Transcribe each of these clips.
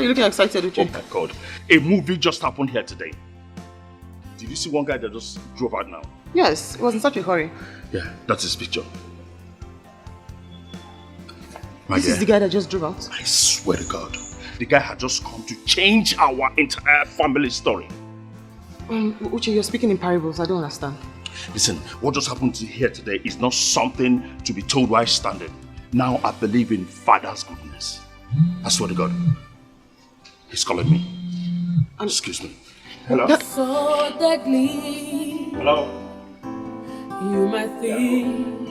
are you looking excited, Uche? Oh my God. A movie just happened here today. Did you see one guy that just drove out now? Yes, it was in such a hurry. Yeah, that's his picture. This is the guy that just drove out? I swear to God. The guy had just come to change our entire family story. Uche, you're speaking in parables. I don't understand. Listen, what just happened here today is not something to be told while standing. Now I believe in Father's goodness. I swear to God. He's calling me. Excuse me. Hello? So deadly. Hello? You might think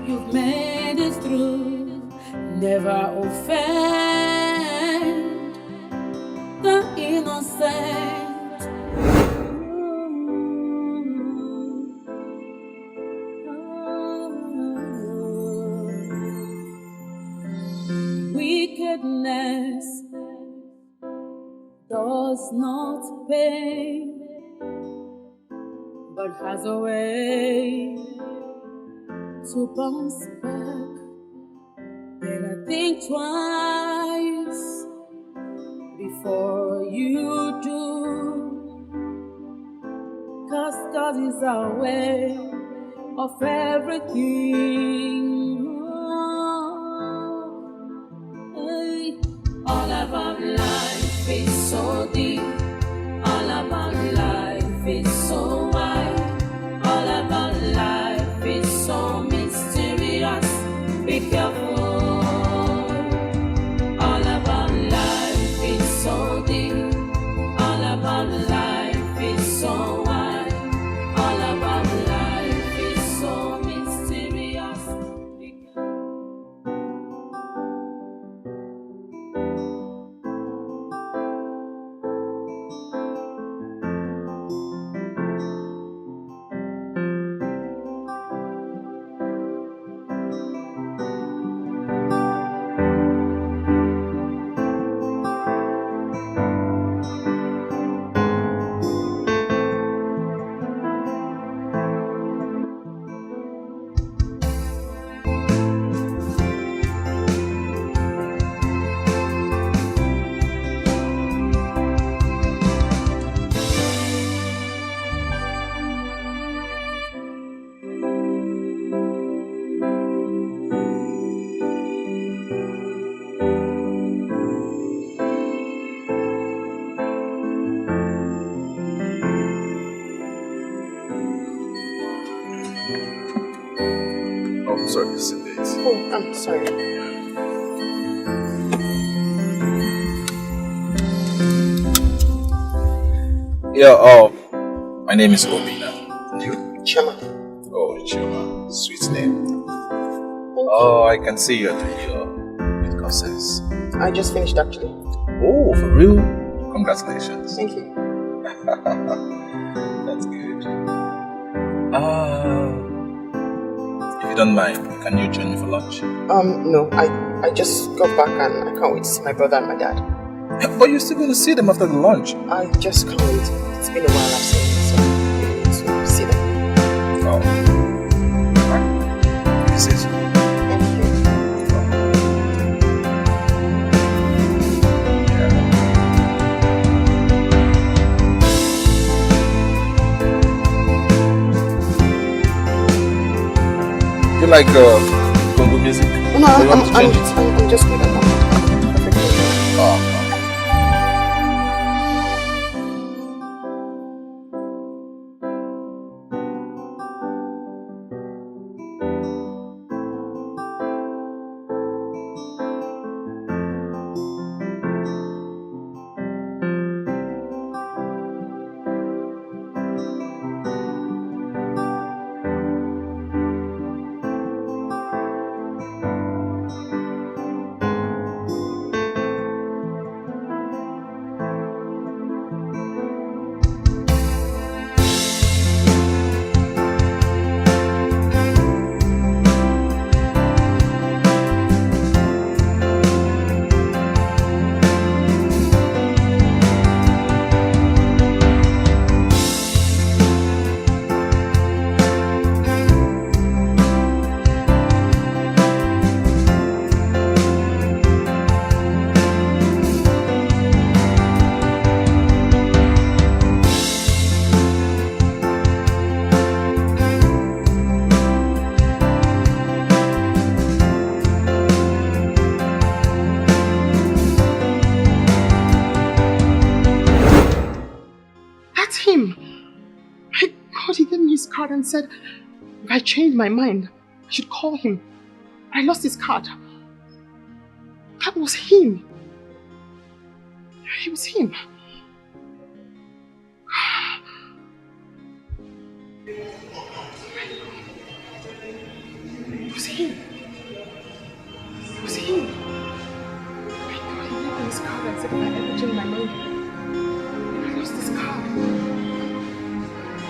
you've made it through. Never offend the innocent. Wickedness does not pay, but has a way to bounce back. Better think twice before you do, 'cause God is aware of everything. All about life is so deep. All about life is so wide. All about life is so mysterious. Be careful. All about life is so deep. All about life is so wide. All about life is so mysterious. Be careful. Sorry, sit there. Oh, I'm sorry. Yeah, my name is Obina. And you? Chema. Oh, Chema. Sweet name. Oh, I can see you're doing your with courses. I just finished actually. Oh, for real? Congratulations. Thank you. That's good. If you don't mind, can you join me for lunch? No, I just got back and I can't wait to see my brother and my dad. But you're still going to see them after the lunch. I just can't wait. It's been a while I've seen them, so I need to see them. Oh. This is you like Congo music? No, I'm just good at that. Oh. But he gave me his card and said if I changed my mind, I should call him. I lost his card. That was him. It was him. It was him. It was him. I thought he gave me his card and said if I ever change my mind, I lost his card.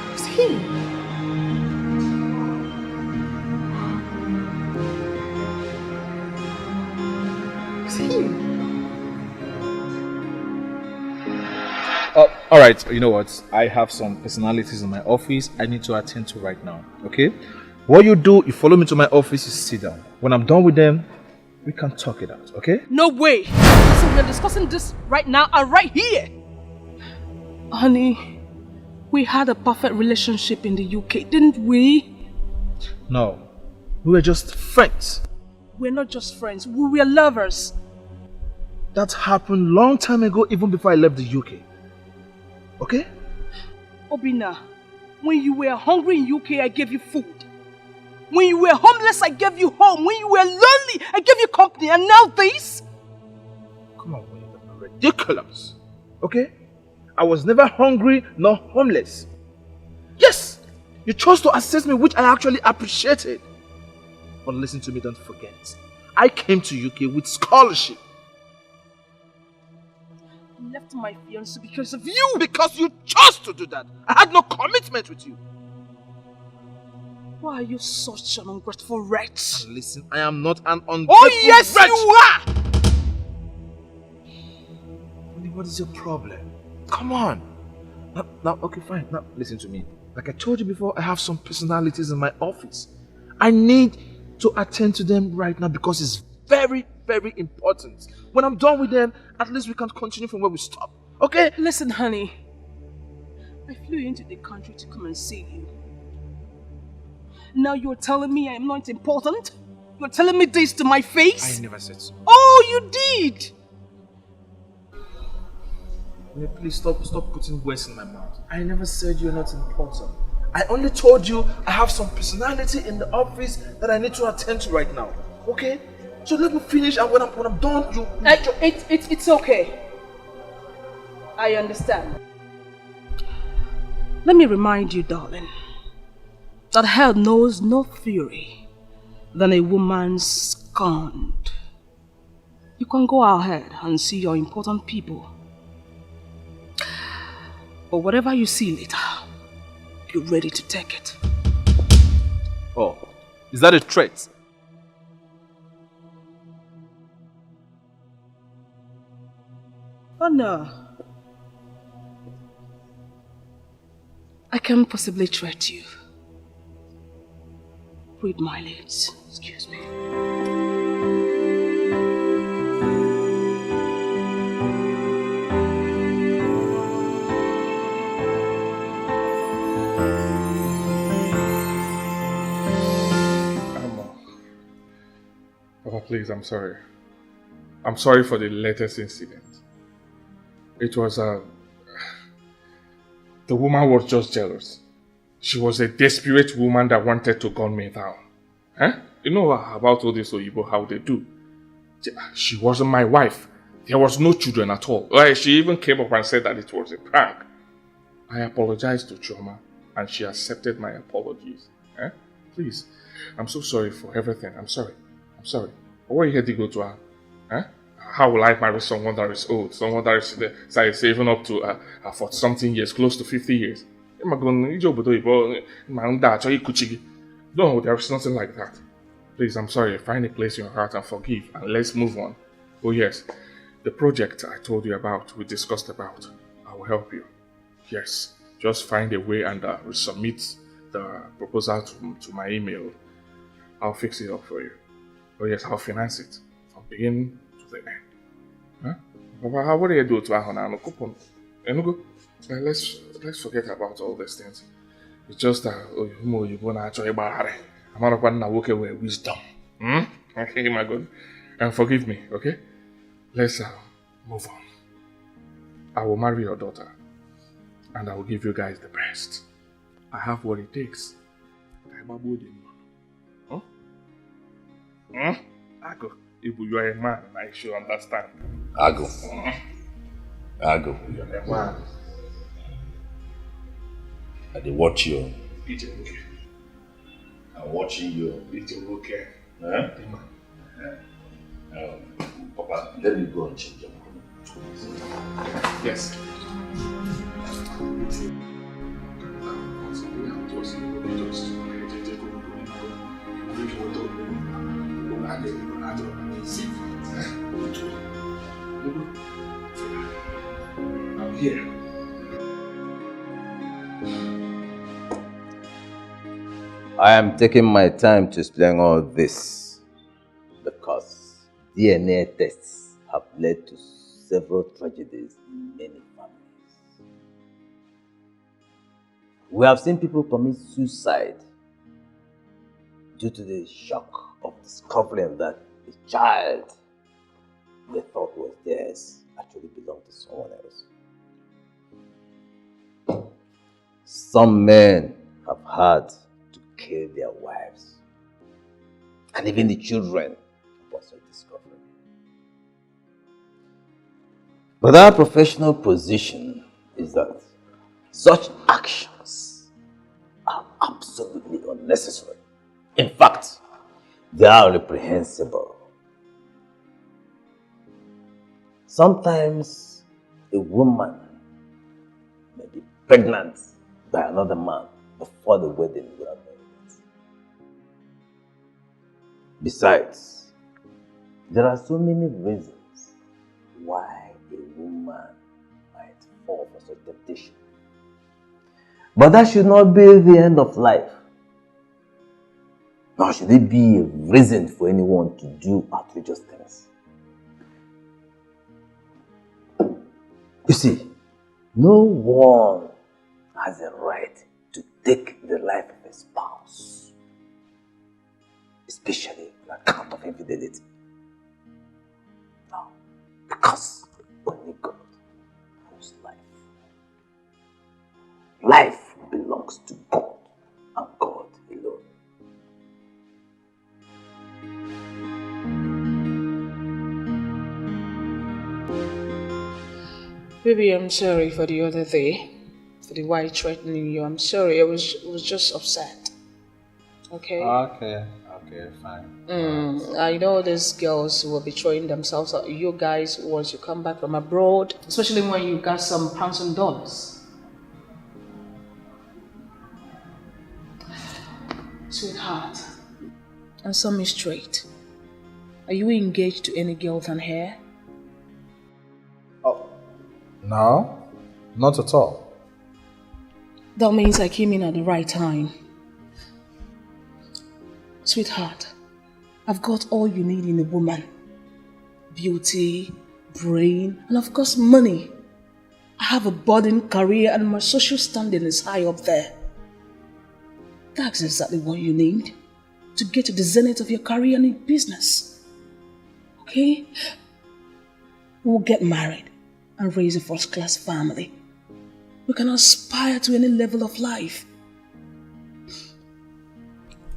It was him. Alright, you know what? I have some personalities in my office I need to attend to right now, okay? What you do, you follow me to my office, you sit down. When I'm done with them, we can talk it out, okay? No way! So we're discussing this right now and right here! Honey, we had a perfect relationship in the UK, didn't we? No, we were just friends. We're not just friends, we were lovers. That happened long time ago, even before I left the UK. Okay? Obina, when you were hungry in UK, I gave you food. When you were homeless, I gave you home. When you were lonely, I gave you company. And now this? Come on, you're ridiculous. Okay? I was never hungry nor homeless. Yes, you chose to assist me, which I actually appreciated. But listen to me, don't forget. I came to UK with scholarship. I left my fiancé because of you. Because you chose to do that. I had no commitment with you. Why are you such an ungrateful wretch? And listen, I am not an ungrateful yes, wretch. you are! What is your problem? Come on. Now, okay, fine. Now, listen to me. Like I told you before, I have some personalities in my office. I need to attend to them right now because it's very, very important. When I'm done with them, at least we can continue from where we stop. Okay? Listen, honey. I flew into the country to come and see you. Now you're telling me I'm not important? You're telling me this to my face? I never said so. Oh, you did! Please stop putting words in my mouth. I never said you're not important. I only told you I have some personality in the office that I need to attend to right now. Okay? So let me finish, and when I'm done, you... It's okay. I understand. Let me remind you, darling, that hell knows no fury than a woman scorned. You can go ahead and see your important people. But whatever you see later, be ready to take it. Oh, is that a threat? Oh no. I can't possibly threat you. Read my lips. Excuse me. Papa, please, I'm sorry. I'm sorry for the latest incident. It was the woman was just jealous. She was a desperate woman that wanted to gun me down. Huh? You know about all this Oyibo, how they do. She wasn't my wife. There was no children at all. She even came up and said that it was a prank. I apologized to Chioma and she accepted my apologies. Huh? Please, I'm so sorry for everything. I'm sorry. But why you had to go to her? Huh? How will I marry someone that is old? Someone that is saving up to for something years, close to 50 years? No, there is nothing like that. Please, I'm sorry. Find a place in your heart and forgive, and let's move on. Oh yes, the project I told you about, we discussed about, I will help you. Yes, just find a way and resubmit the proposal to my email. I'll fix it up for you. Oh yes, I'll finance it from beginning to the end. Huh? Papa, what do you do to Ahona? Let's forget about all these things. It's just that I'm not walk away wisdom. Okay, my God. And forgive me, okay? Let's move on. I will marry your daughter. And I will give you guys the best. I have what it takes. Huh? Ago, if you are a man, I should understand. Ago. Ago. You are a man. I dey watch you. It's okay. I'm watching you. It's okay. Huh? Papa, let me go and change your clothes. Yes. I'm here. I am taking my time to explain all this because DNA tests have led to several tragedies in many families. We have seen people commit suicide due to the shock of discovering that the child they thought was theirs actually belonged to someone else. Some men have had to kill their wives and even the children upon such discovery. But our professional position is that such actions are absolutely unnecessary. In fact, they are reprehensible. Sometimes a woman may be pregnant by another man before the wedding without knowing it. Besides, there are so many reasons why a woman might fall for such temptation. But that should not be the end of life. Nor should it be a reason for anyone to do outrageous things. You see, no one has a right to take the life of a spouse, especially on account of infidelity. No, because only God knows life. Life belongs to God and God alone. Baby, I'm sorry for the other day, for the way threatening you. I'm sorry, I was just upset. Okay? Okay, fine. I know these girls will be throwing themselves at you guys once you come back from abroad, especially when you got some pounds and dollars. Sweetheart, answer me straight. Are you engaged to any girl than her? No, not at all. That means I came in at the right time. Sweetheart, I've got all you need in a woman. Beauty, brain, and of course money. I have a budding career and my social standing is high up there. That's exactly what you need to get to the zenith of your career and in business. Okay? We'll get married and raise a first-class family. We can aspire to any level of life.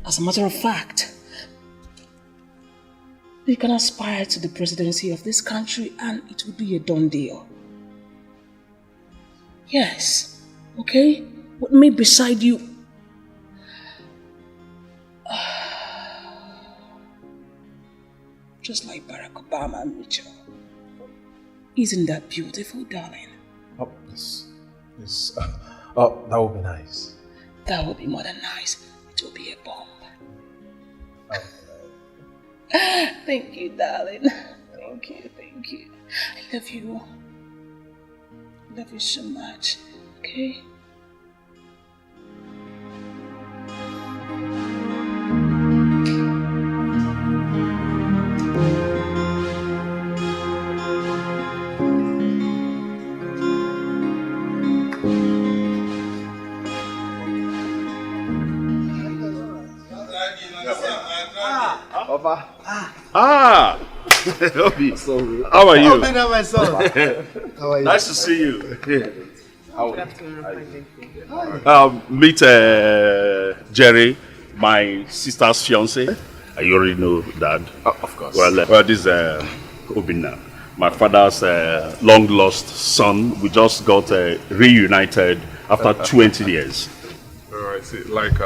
As a matter of fact, we can aspire to the presidency of this country and it will be a done deal. Yes, okay? With me beside you. Just like Barack Obama and Mitchell. Isn't that beautiful, darling? Oh, yes. Oh, that would be nice. That would be more than nice. It will be a bomb. Thank you, darling. Thank you. I love you. I love you so much. Okay? Papa. Obi. How are you? My son. How are you? Nice to see you. Good afternoon. Thank you. Meet Jerry, my sister's fiance. You already know that. Of course. Well, this is Obinna, my father's long lost son. We just got reunited after 20 years. I see. Like,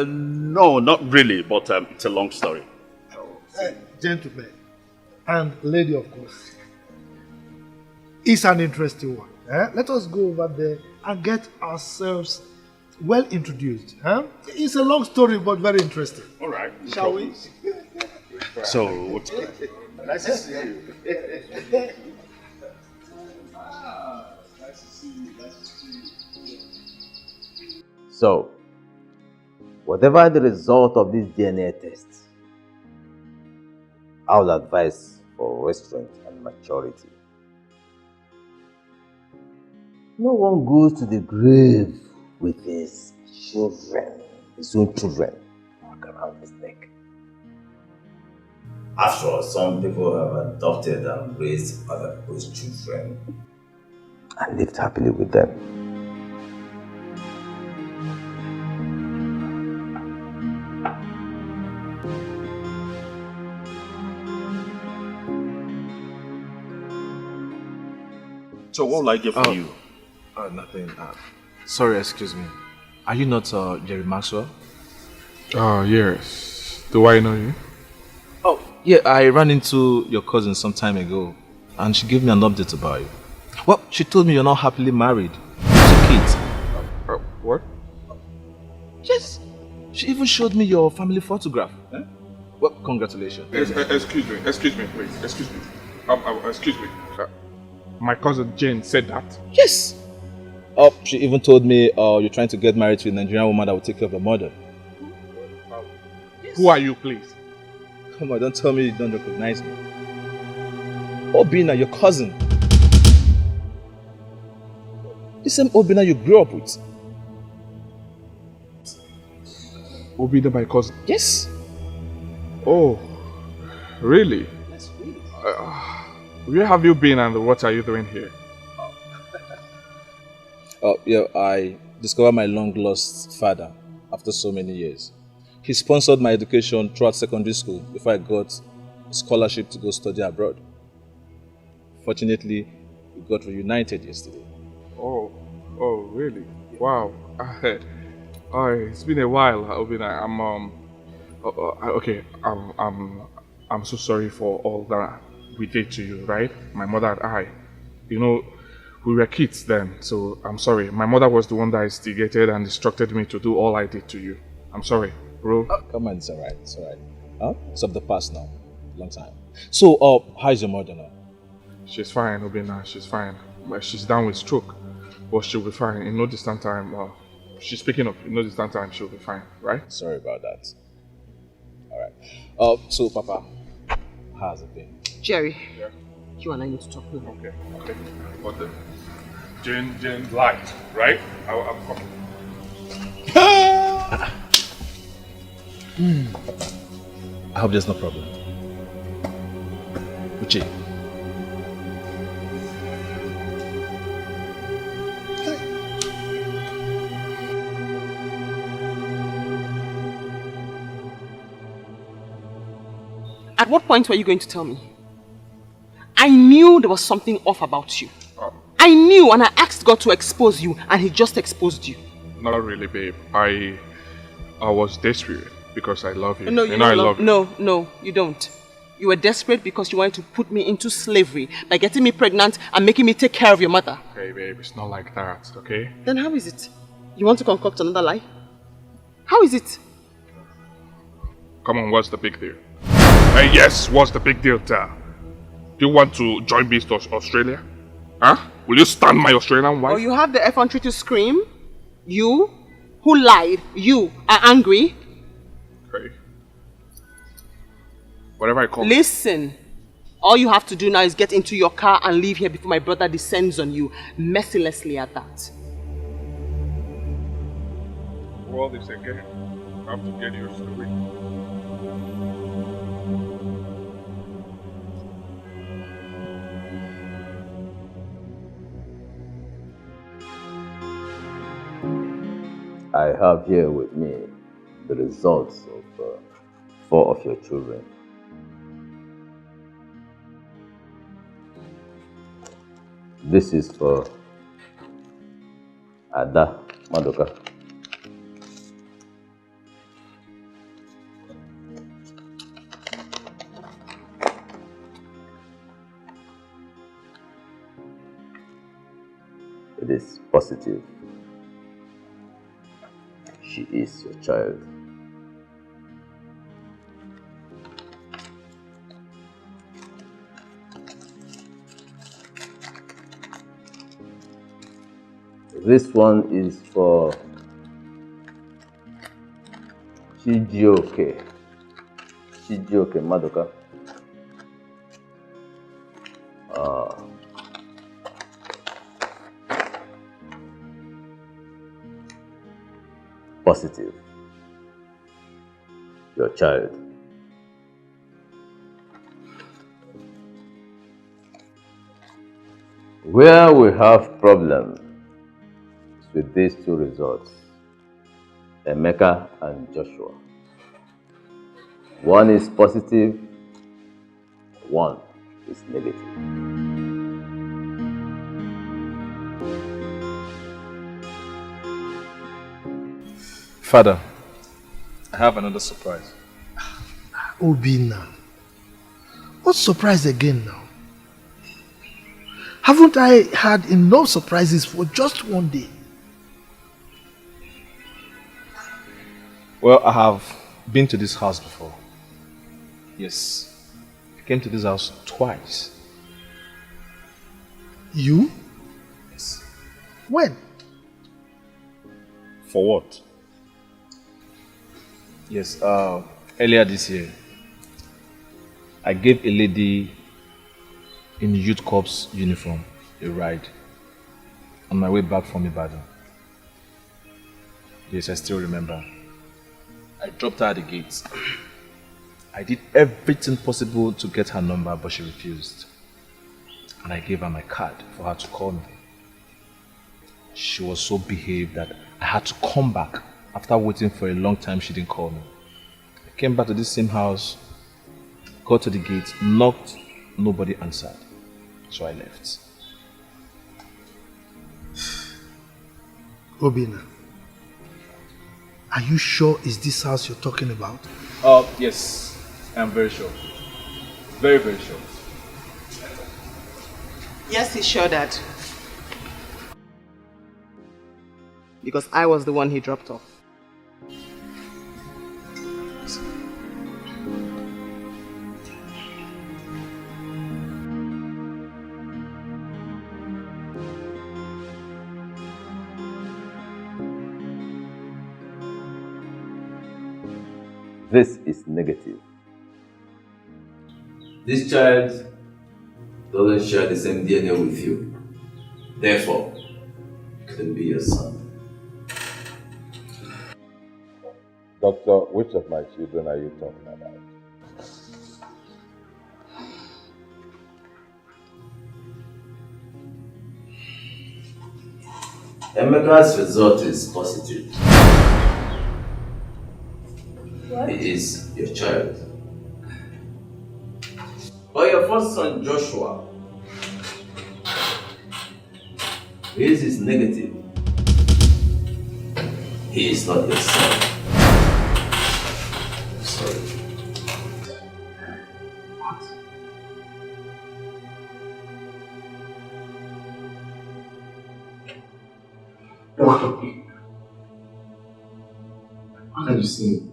no, not really, but it's a long story. Gentlemen, and lady, of course. It's an interesting one. Let us go over there and get ourselves well introduced. It's a long story, but very interesting. All right. Shall we? So, what's nice to see you. So, whatever the result of this DNA test, I would advise for restraint and maturity. No one goes to the grave with his children, his own children, around his neck. After all, some people have adopted and raised other people's children and lived happily with them. So, what will I get for you? Nothing. Sorry, excuse me. Are you not Jerry Maxwell? oh, yes. Do I know you? Oh, yeah, I ran into your cousin some time ago and she gave me an update about you. Well, she told me you're not happily married. Two kids. What? Yes. She even showed me your family photograph. Well, congratulations. Excuse me, please. Excuse me. Excuse me. My cousin Jane said that. Yes. Oh, she even told me you're trying to get married to a Nigerian woman that will take care of your mother. Who are you, please? Come on, don't tell me you don't recognize me. Obina, your cousin. The same Obina you grew up with. Obida, my cousin. Yes. Oh, really? Yes, really. Where have you been and what are you doing here? Yeah, I discovered my long-lost father after so many years. He sponsored my education throughout secondary school before I got a scholarship to go study abroad. Fortunately, we got reunited yesterday. Oh, really? Wow. It's been a while, Obina. I'm so sorry for all that we did to you, right? My mother and I. You know, we were kids then, so I'm sorry. My mother was the one that instigated and instructed me to do all I did to you. I'm sorry, bro. Come on, it's alright, it's alright. It's of the past now. Long time. So, how's your mother now? She's fine, Obina. She's fine. She's down with stroke, but she'll be fine. In no distant time, she's picking up. In no distant time, she'll be fine, right? Sorry about that. Alright. So, Papa, how's it been? Jerry, Yeah. you and I need to talk now. Okay. But the Jane lied, right? I'm coming. I hope there's no problem. Uche. At what point were you going to tell me? I knew there was something off about you. I knew, and I asked God to expose you, and He just exposed you. Not really, babe. I was desperate because I love you. No, I love you. No, you don't. You were desperate because you wanted to put me into slavery by getting me pregnant and making me take care of your mother. Okay, babe, it's not like that, okay? Then how is it? You want to concoct another lie? How is it? Come on, what's the big deal? Hey, yes, what's the big deal, Ta? Do you want to join me to Australia? Huh? Will you stand my Australian wife? Or you have the effrontery to scream? You, who lied, you are angry? Okay. Whatever I call it. Listen, all you have to do now is get into your car and leave here before my brother descends on you, mercilessly at that. Well, this again. I have to get your story. I have here with me the results of 4 of your children. This is for Ada Madoka. It is positive. She is your child. This one is for Chijioke Madoka. Positive. Your child. Where we have problems with these 2 results, Emeka and Joshua. One is positive, one is negative. Father, I have another surprise. Obina, what surprise again now? Haven't I had enough surprises for just one day? Well, I have been to this house before. Yes, I came to this house twice. You? Yes. When? For what? Yes, earlier this year, I gave a lady in youth corps uniform a ride on my way back from Ibadan. Yes, I still remember. I dropped her at the gate. I did everything possible to get her number, but she refused. And I gave her my card for her to call me. She was so behaved that I had to come back. After waiting for a long time, she didn't call me. I came back to this same house, got to the gate, knocked, nobody answered. So I left. Obina, are you sure it's this house you're talking about? Yes, I'm very sure. Very, very sure. Yes, he's sure, Dad. Because I was the one he dropped off. This is negative. This child doesn't share the same DNA with you. Therefore, it couldn't be your son. Doctor, which of my children are you talking about? Emeka's result is positive. What? He is your child. But your first son, Joshua, his is negative. He is not your son. I'm sorry. What? What are you saying?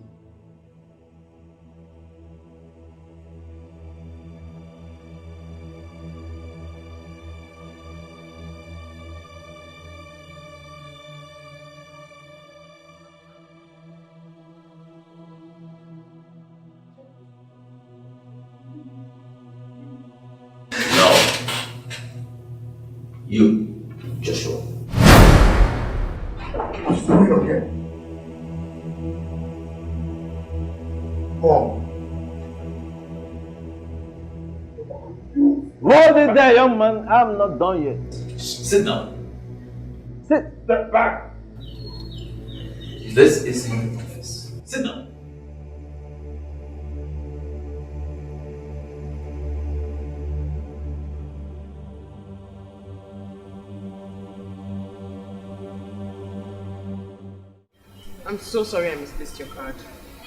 You, Joshua. What's doing again? Mom. Hold it there, young man. I'm not done yet. Sit down. Sit. Step back. This is my office. Sit down. I'm so sorry I misplaced your card.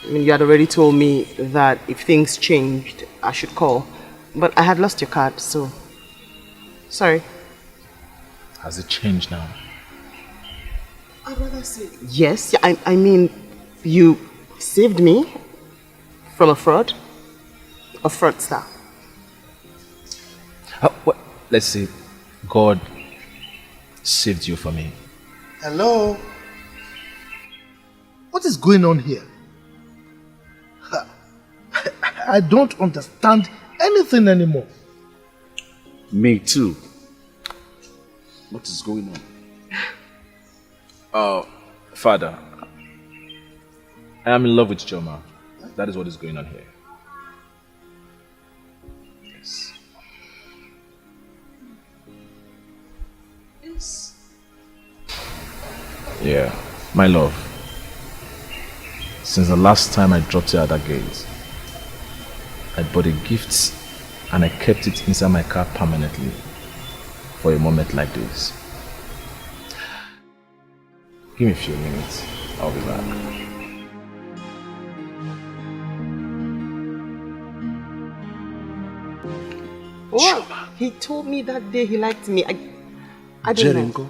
I mean, you had already told me that if things changed, I should call. But I had lost your card, so... Sorry. Has it changed now? I'd rather say... Yes, I mean, you saved me from a fraudster. What? Let's see. God saved you from me. Hello? What is going on here? I don't understand anything anymore. Me too. What is going on? Father, I am in love with Choma. That is what is going on here. Yes. Yes. Yeah, my love. Since the last time I dropped you at that gate, I bought a gift and I kept it inside my car permanently for a moment like this. Give me a few minutes, I'll be back. What? He told me that day he liked me. I don't know.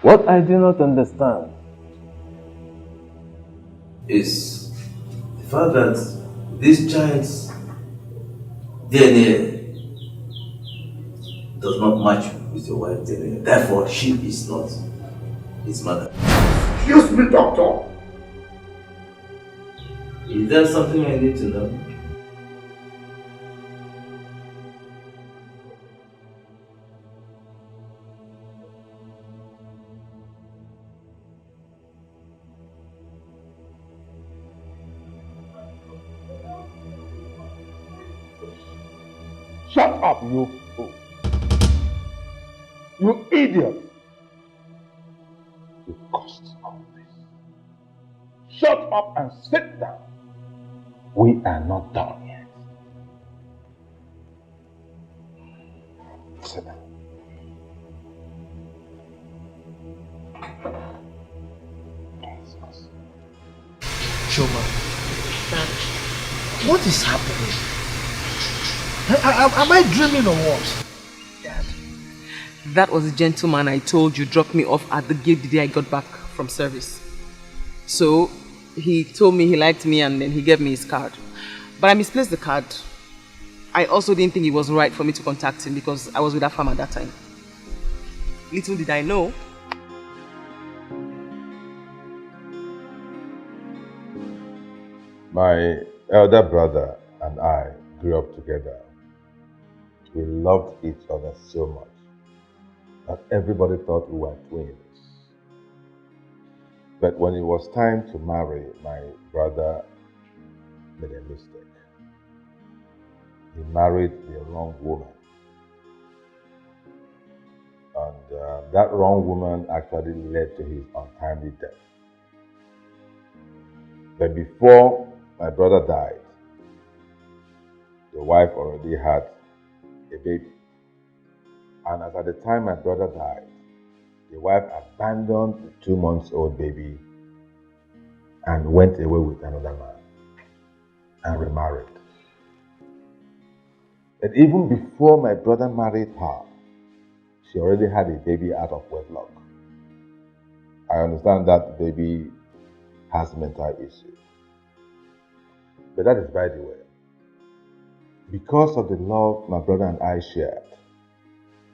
What I do not understand is the fact that this child's DNA does not match with your wife's DNA. Therefore, she is not his mother. Excuse me, doctor. Is there something I need to know? Shut up, you fool. You idiot. You caused all this. Shut up and sit down. We are not done yet. Sit down. Choma, what is happening? Am I dreaming or what? Dad, that was the gentleman I told you dropped me off at the gate the day I got back from service. So, he told me he liked me and then he gave me his card. But I misplaced the card. I also didn't think it was right for me to contact him because I was with that farm at that time. Little did I know. My elder brother and I grew up together. We loved each other so much that everybody thought we were twins. But when it was time to marry, my brother made a mistake. He married the wrong woman. And that wrong woman actually led to his untimely death. But before my brother died, the wife already had a baby. And as at the time my brother died, the wife abandoned the 2-month-old baby and went away with another man and remarried. But even before my brother married her, she already had a baby out of wedlock. I understand that baby has mental issues. But that is by the way. Because of the love my brother and I shared,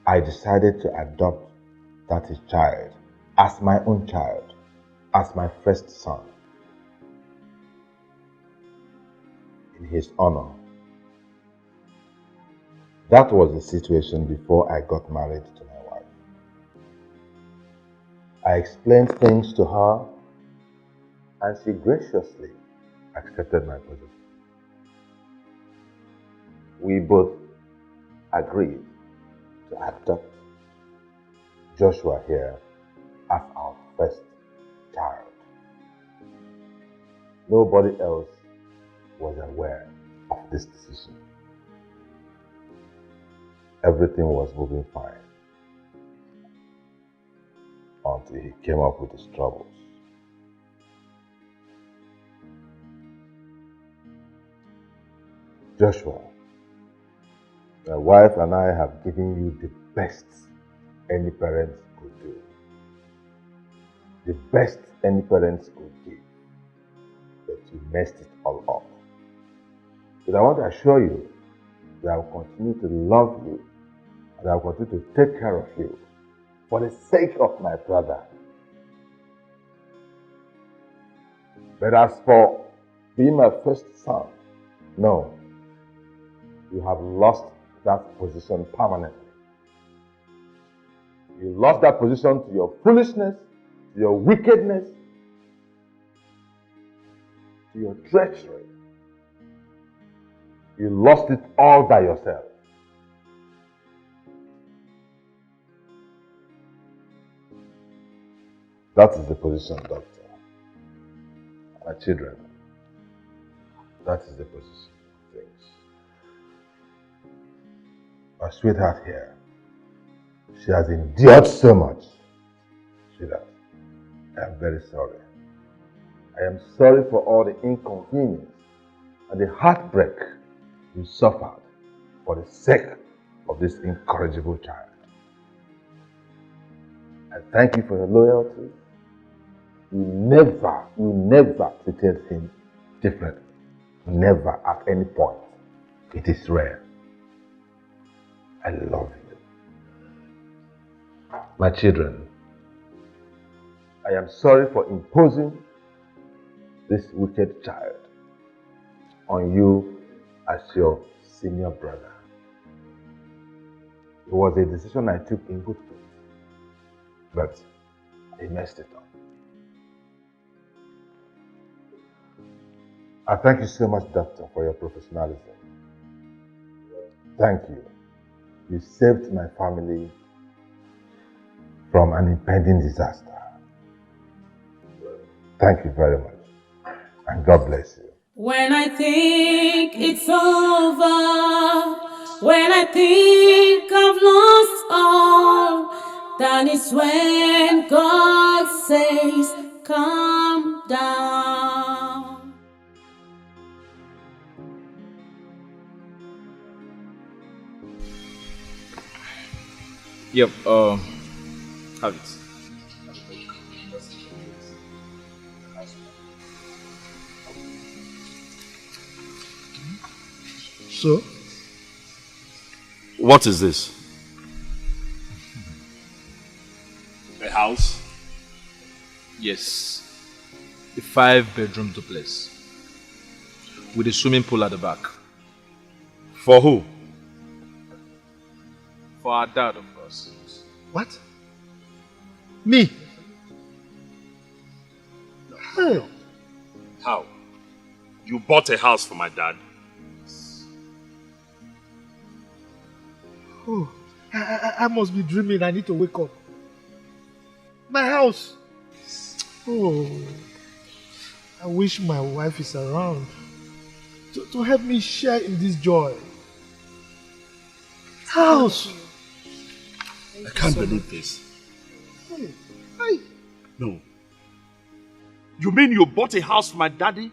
I decided to adopt that child as my own child, as my first son, in his honor. That was the situation before I got married to my wife. I explained things to her and she graciously accepted my position. We both agreed to adopt Joshua here as our first nobody else was aware of this decision. Everything was moving fine until he came up with his troubles. Joshua, my wife and I have given you the best any parents could do. The best any parents could give. But you messed it all up. But I want to assure you that I will continue to love you and I will continue to take care of you for the sake of my brother. But as for being my first son, no. You have lost that position permanently. You lost that position to your foolishness, to your wickedness, to your treachery. You lost it all by yourself. That is the position, Doctor. My children, that is the position of things. My sweetheart here, she has endured so much. Sweetheart, I am very sorry. I am sorry for all the inconvenience and the heartbreak you suffered for the sake of this incorrigible child. I thank you for your loyalty. You never treated him differently. Never at any point. It is rare. I love you. My children, I am sorry for imposing this wicked child on you as your senior brother. It was a decision I took in good faith, but I messed it up. I thank you so much, Doctor, for your professionalism. Thank you. You saved my family from an impending disaster. Thank you very much. And God bless you. When I think it's over, when I think I've lost all, that is when God says, calm down. Yep, have it. So? What is this? A house? Yes. A 5-bedroom duplex. With a swimming pool at the back. For who? For our dad, of course. What? Me? Hey. How? You bought a house for my dad? Oh, I must be dreaming. I need to wake up. My house. Oh, I wish my wife is around to help me share in this joy. House. I can't believe this. Hey. No. You mean you bought a house for my daddy?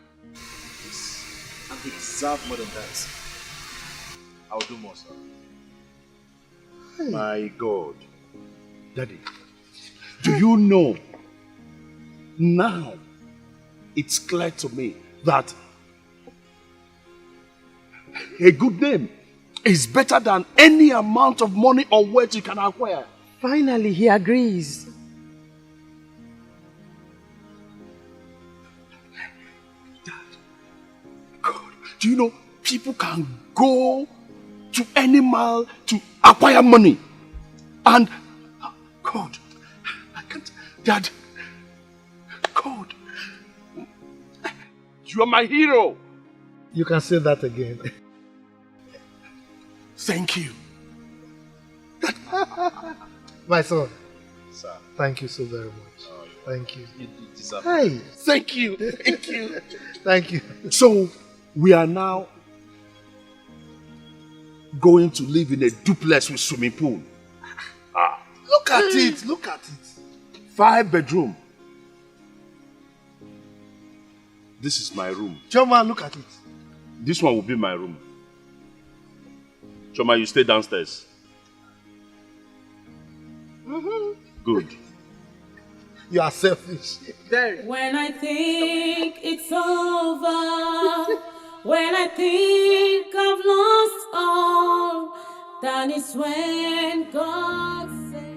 And he deserves more than that. I'll do more, sir. My God. Daddy, do you know? Now, it's clear to me that a good name is better than any amount of money or wealth you can acquire. Finally, he agrees. Dad, God, do you know people can go to any mile to acquire money? And, God, I can't, Dad, God, you are my hero. You can say that again. Thank you. My son. Sir. Thank you so very much. Oh, Thank you. You deserve it. Hey, Thank you. Thank you. thank you. So, we are now going to live in a duplex with swimming pool. Look at it. Look at it. 5 bedroom. This is my room. Choma, look at it. This one will be my room. Choma, you stay downstairs. Good. You are selfish. When I think it's over, when I think I've lost all, that is when God says.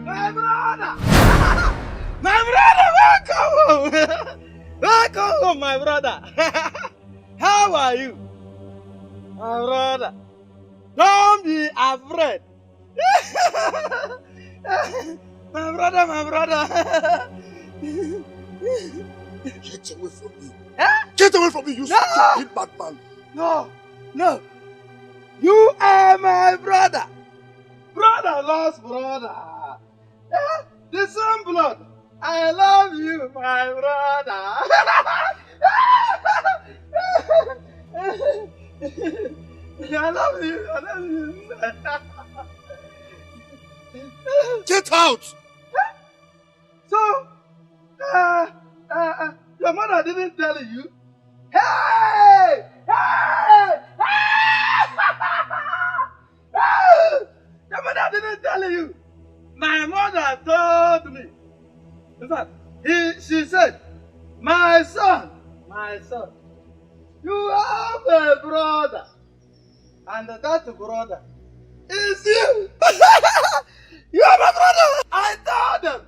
My brother! My brother, welcome home! Welcome home, my brother! How are you? My brother, don't be afraid! My brother, my brother! Get away from me. Huh? Get away from me, you stupid bad man. No, no! You are my brother! Brother lost brother! The same blood! I love you, my brother! I love you, I love you! Get out! So, your mother didn't tell you? Hey! Hey! Your mother didn't tell you. My mother told me. In fact, she said, my son, you have a brother. And that brother is you. You are my brother. I told them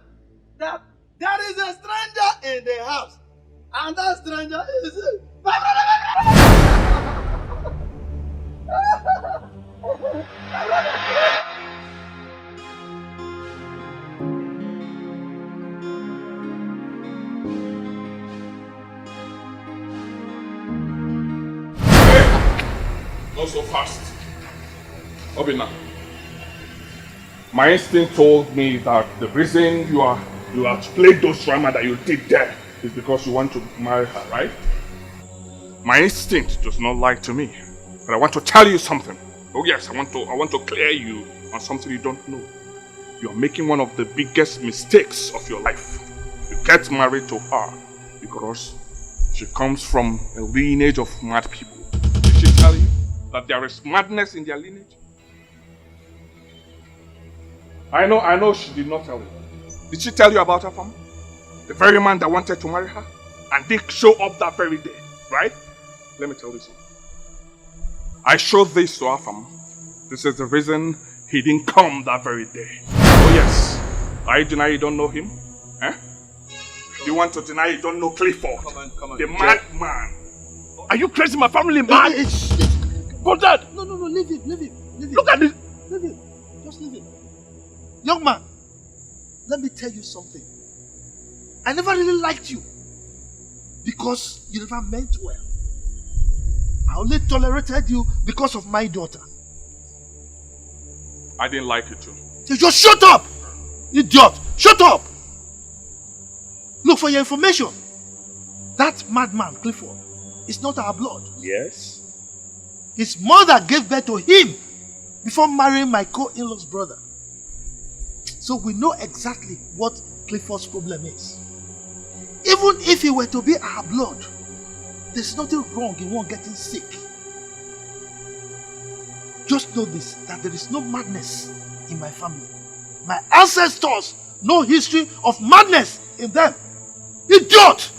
that there is a stranger in the house. And that stranger is you. My brother, my brother. Not so fast. Obina. My instinct told me that the reason you have played those drama that you did there is because you want to marry her, right? My instinct does not lie to me. But I want to tell you something. Oh yes, I want to clear you on something you don't know. You are making one of the biggest mistakes of your life. You get married to her because she comes from a lineage of mad people. Did she tell you that there is madness in their lineage? I know she did not tell you. Did she tell you about her family? The very man that wanted to marry her and didn't show up that very day, right? Let me tell you something. I showed this to our family. This is the reason he didn't come that very day. Oh yes, are you denying you don't know him? Eh? You want to deny you don't know Clifford? Come on. The madman. Are you crazy? My family mad? But Dad! No, leave him. Look at this. Leave him. Just leave him. Young man, let me tell you something. I never really liked you because you never meant well. I only tolerated you because of my daughter. I didn't like it too. You just shut up! Idiot! Shut up! Look, for your information, that madman, Clifford, is not our blood. Yes? His mother gave birth to him before marrying my co-in-law's brother. So we know exactly what Clifford's problem is. Even if he were to be our blood, there's nothing wrong in one getting sick. Just know this, that there is no madness in my family. My ancestors, no history of madness in them. Idiot!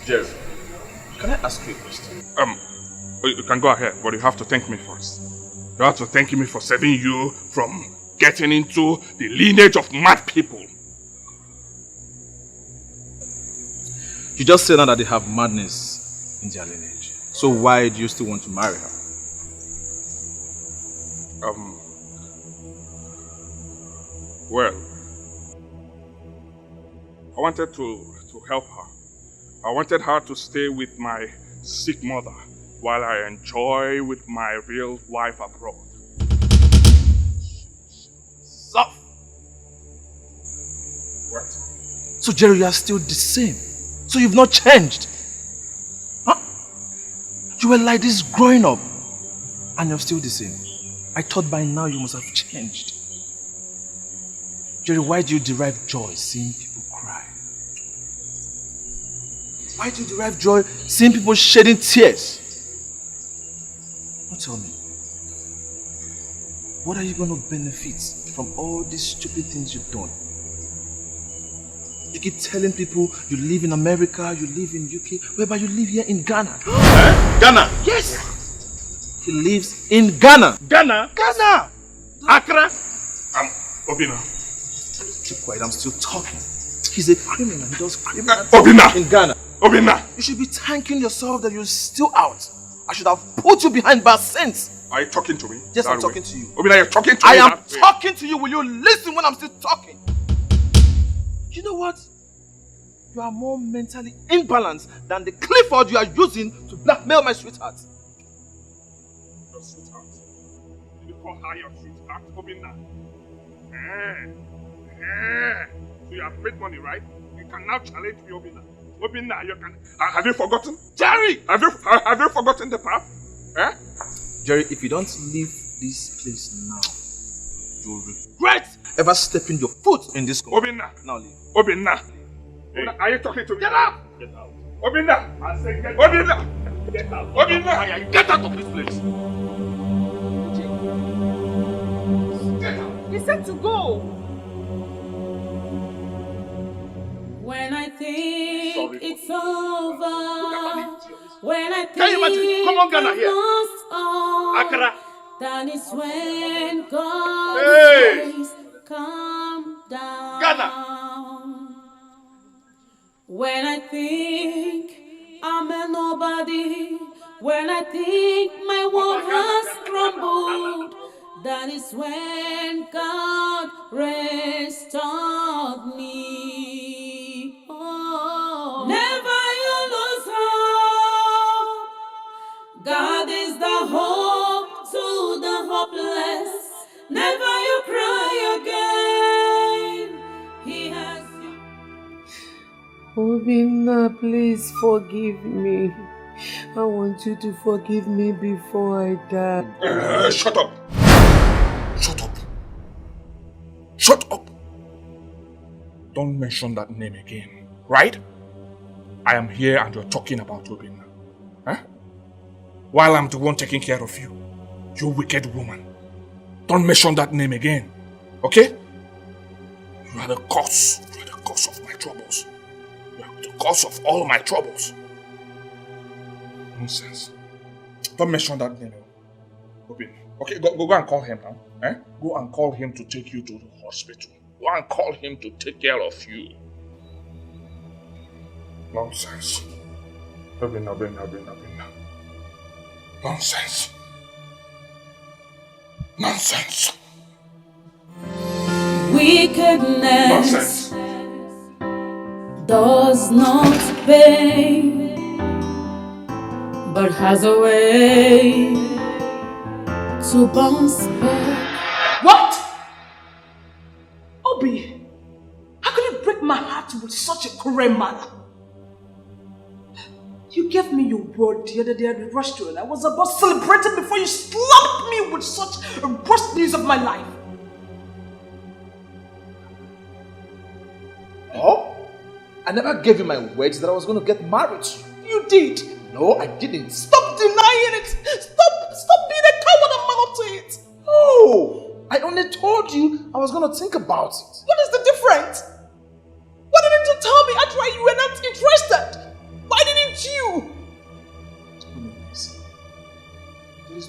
Yes. Can I ask you a question? You can go ahead, but you have to thank me first. You have to thank me for saving you from getting into the lineage of mad people. You just said now that they have madness in their lineage. So why do you still want to marry her? Well, I wanted to help her. I wanted her to stay with my sick mother while I enjoy with my real wife abroad. Stop! What? So Jerry, you are still the same. So you've not changed. Huh? You were like this growing up and you're still the same. I thought by now you must have changed. Jerry, why do you derive joy seeing people cry? Why do you derive joy seeing people shedding tears? Now tell me, what are you going to benefit from all these stupid things you've done? You keep telling people you live in America, you live in UK, whereby you live here in Ghana. Ghana? Yes! He lives in Ghana. Ghana? Ghana! Accra? Obina. Keep quiet, I'm still talking. He's a criminal, he does criminal Obina! in Ghana. Obina! You should be thanking yourself that you're still out. I should have put you behind bars since. Are you talking to me? Yes, I'm talking to you. Obina, you're talking to I me. am talking to you. Will you listen when I'm still talking? You know what? You are more mentally imbalanced than the Clifford you are using to blackmail my sweetheart. Your sweetheart? Did you call her your sweetheart, Obina? So you have made money, right? You can now challenge me, Obina. Obina, you can. Have you forgotten? Jerry! Have you forgotten the past? Jerry, if you don't leave this place now, you'll regret ever stepping your foot in this company. Obina! Now leave. Obina! Hey. Are you talking to me? Get out! Get out! Obina! I say get out! Obina! Get out! Obina! Get out of this place! Get out! He said to go. When I think it's over, when I think Can you imagine? Come on, Ghana, I've here. lost all, Accra. that is when God's Hey. grace come down. Ghana. When I think I'm a nobody, when I think my world has crumbled, that is when God restored me. Oh, never you lose hope. God is the hope to the hopeless. Never you cry again. He has you. Obina, please forgive me. I want you to forgive me before I die. Shut up! Shut up! Shut up! Don't mention that name again, right? I am here and you're talking about Obina. Huh? While I'm the one taking care of you. You wicked woman. Don't mention that name again. Okay? You are the cause. You are the cause of my troubles. You are the cause of all my troubles. Nonsense. Don't mention that name. Obina. Okay, go and call him now. Eh? Go and call him to take you to the hospital. Go and call him to take care of you. Nonsense. Obina. Nonsense. Nonsense. Wickedness does not pay, but has a way to bounce back. What? Obi, how could you break my heart with such a cruel manner? You gave me your word the other day at the restaurant. I was about celebrating before you slapped me with such a worst news of my life. Oh? I never gave you my words that I was going to get married to you. You did. No, I didn't. Stop denying it. Stop being a coward and man up to it. Oh, I only told you I was going to think about it. What is the difference? Why didn't you tell me outright you were not interested? Why didn't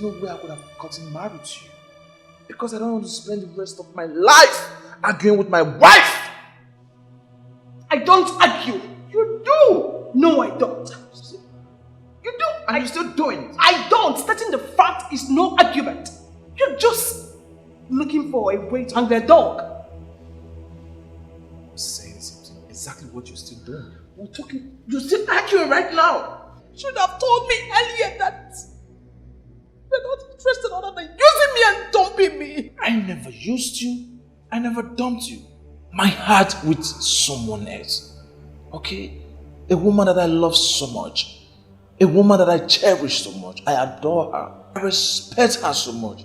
there's no way I could have gotten married to you. Because I don't want to spend the rest of my life arguing with my wife. I don't argue. You do. No, I don't. You do. And you're still doing it. I don't. Stating the fact is no argument. You're just looking for a way to hang their dog. I'm saying the same thing. Exactly what you're still doing. We're talking. You're still arguing right now. You should have told me earlier that you're not interested other than using me and dumping me. I never used you. I never dumped you. My heart with someone else. Okay? A woman that I love so much. A woman that I cherish so much. I adore her. I respect her so much.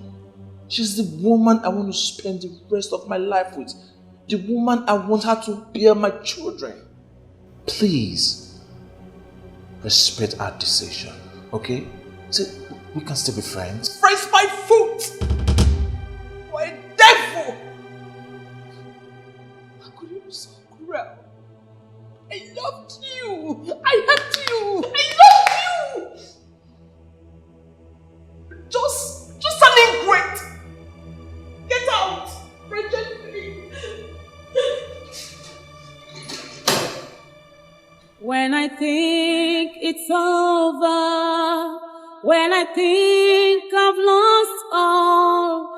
She's the woman I want to spend the rest of my life with. The woman I want her to bear my children. Please, respect our decision. Okay? So we can still be friends. Friends by foot. You're a devil. How could you be so cruel? I loved you. I helped you. I loved you. Just an ingrate. Get out. Reject me. When I think it's over, when I think I've lost all,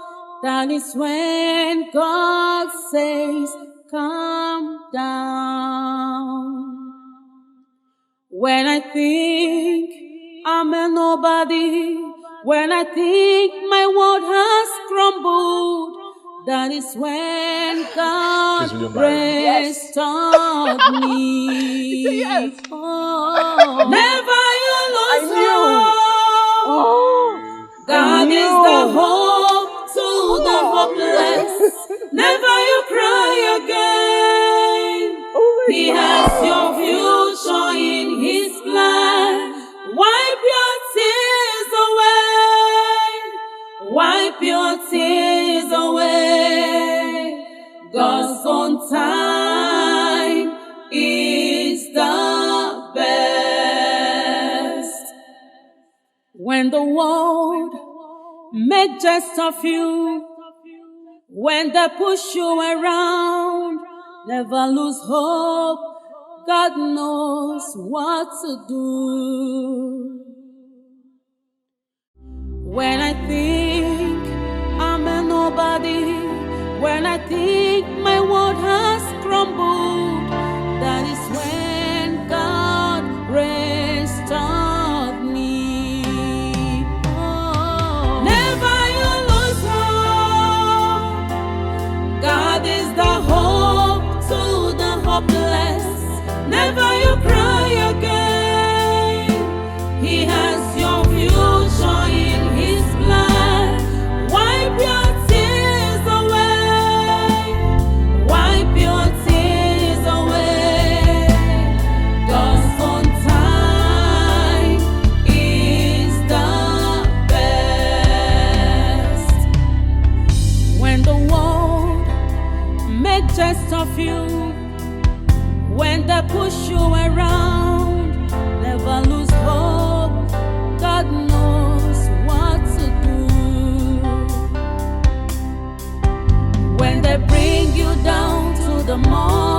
that is when God says, calm down. When I think I'm a nobody, when I think my world has crumbled, that is when God restored me. Yes. Oh, never you lose hope. God is the hope to the hopeless. Never you cry again. He has your future in His plan. Wipe your tears away. Wipe your tears away. God's own time is the best. When the world make jest of you, when they push you around, never lose hope. God knows what to do. When I think I'm a nobody, when I think my world has crumbled, that is when God restored me. Oh, never you lose hope. God is the hope to the hopeless. Never you cry again. He has your future in His plan. Wipe your tears away. Wipe your tears away. God's own time is the best. When the world make jest of you, when they push you around, never lose hope. God knows what to do. When they bring you down to the mud,